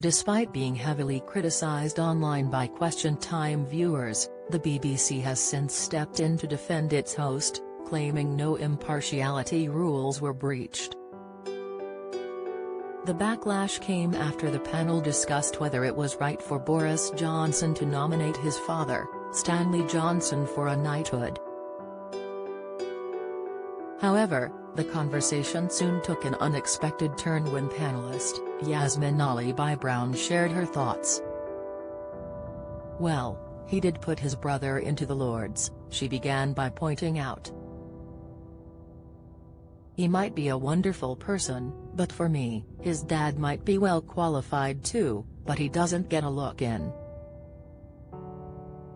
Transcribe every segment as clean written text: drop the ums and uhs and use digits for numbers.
Despite being heavily criticized online by Question Time viewers, the BBC has since stepped in to defend its host, claiming no impartiality rules were breached. The backlash came after the panel discussed whether it was right for Boris Johnson to nominate his father, Stanley Johnson, for a knighthood. However, the conversation soon took an unexpected turn when panelist Yasmin Ali-Brown shared her thoughts. "Well, he did put his brother into the Lords," she began by pointing out. "He might be a wonderful person, but for me, his dad might be well qualified too, but he doesn't get a look in."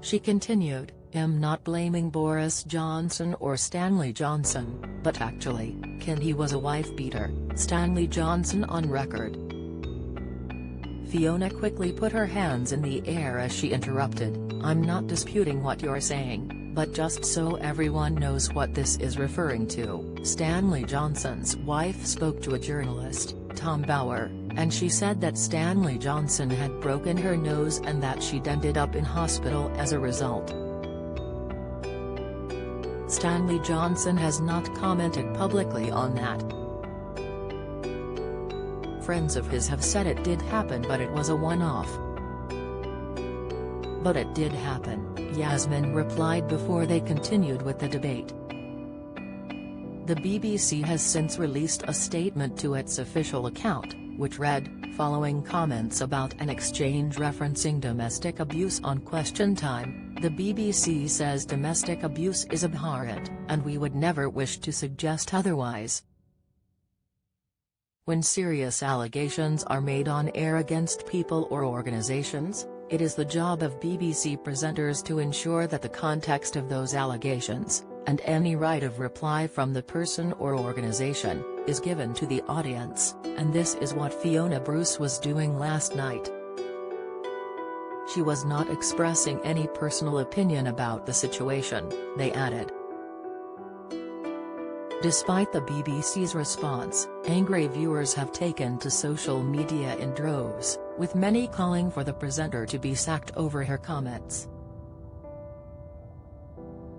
She continued, "I'm not blaming Boris Johnson or Stanley Johnson, but actually, he was a wife-beater, Stanley Johnson on record." Fiona quickly put her hands in the air as she interrupted, "I'm not disputing what you're saying, but just so everyone knows what this is referring to, Stanley Johnson's wife spoke to a journalist, Tom Bauer, and she said that Stanley Johnson had broken her nose and that she'd ended up in hospital as a result." Stanley Johnson has not commented publicly on that. Friends of his have said it did happen, but it was a one-off. "But it did happen," Yasmin replied before they continued with the debate. The BBC has since released a statement to its official account, which read, "Following comments about an exchange referencing domestic abuse on Question Time, the BBC says domestic abuse is abhorrent, and we would never wish to suggest otherwise. When serious allegations are made on air against people or organizations, it is the job of BBC presenters to ensure that the context of those allegations, and any right of reply from the person or organization, is given to the audience, and this is what Fiona Bruce was doing last night." She was not expressing any personal opinion about the situation, they added. Despite the BBC's response, angry viewers have taken to social media in droves, with many calling for the presenter to be sacked over her comments.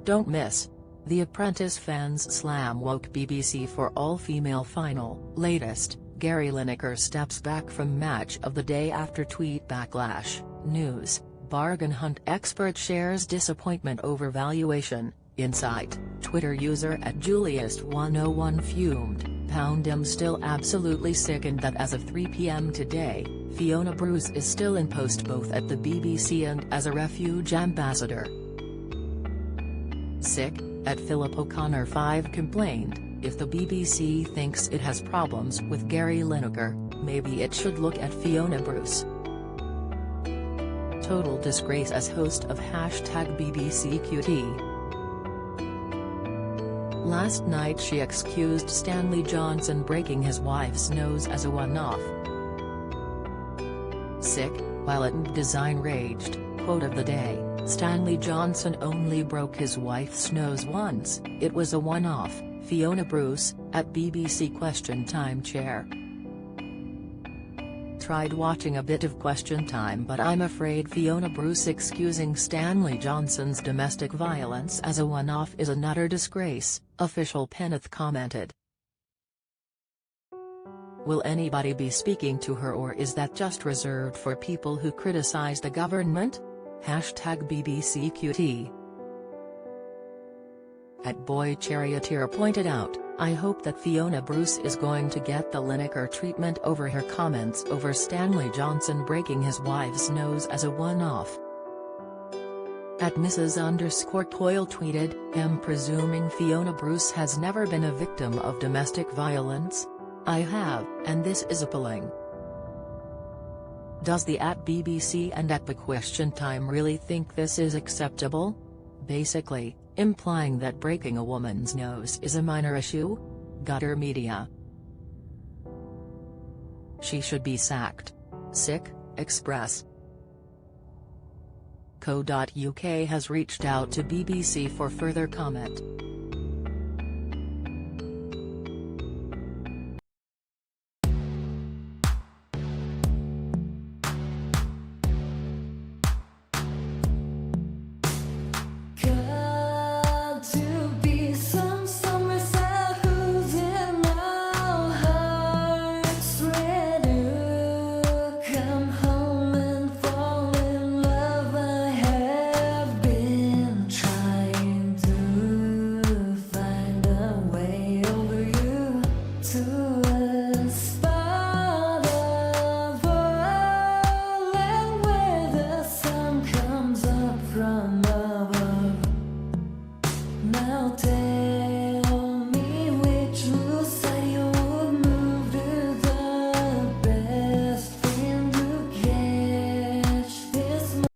Don't miss. The Apprentice fans slam woke BBC for all-female final. Latest, Gary Lineker steps back from match of the day after tweet backlash. News, bargain hunt expert shares disappointment over valuation. Insight, Twitter user @Juliest101 fumed, "I'm still absolutely sickened that as of 3 p.m. today, Fiona Bruce is still in post both at the BBC and as a refuge ambassador." Sick, @Philip O'Connor 5 complained, "If the BBC thinks it has problems with Gary Lineker, maybe it should look at Fiona Bruce." Total disgrace as host of #BBCQT. Last night she excused Stanley Johnson breaking his wife's nose as a one-off. Sick, while at Design raged, quote of the day, "Stanley Johnson only broke his wife's nose once, it was a one-off." Fiona Bruce, @BBC Question Time chair. "Tried watching a bit of Question Time, but I'm afraid Fiona Bruce excusing Stanley Johnson's domestic violence as a one-off is an utter disgrace," official Peneth commented. Will anybody be speaking to her, or is that just reserved for people who criticize the government? #BBCQT. @BoyCharioteer pointed out, "I hope that Fiona Bruce is going to get the Lineker treatment over her comments over Stanley Johnson breaking his wife's nose as a one-off." @Mrs_Coyle tweeted, "Am presuming Fiona Bruce has never been a victim of domestic violence? I have, and this is appalling." Does the @BBC and @Question Time really think this is acceptable? Basically, implying that breaking a woman's nose is a minor issue? Gutter Media. "She should be sacked." Sick, Express. Co.uk has reached out to BBC for further comment.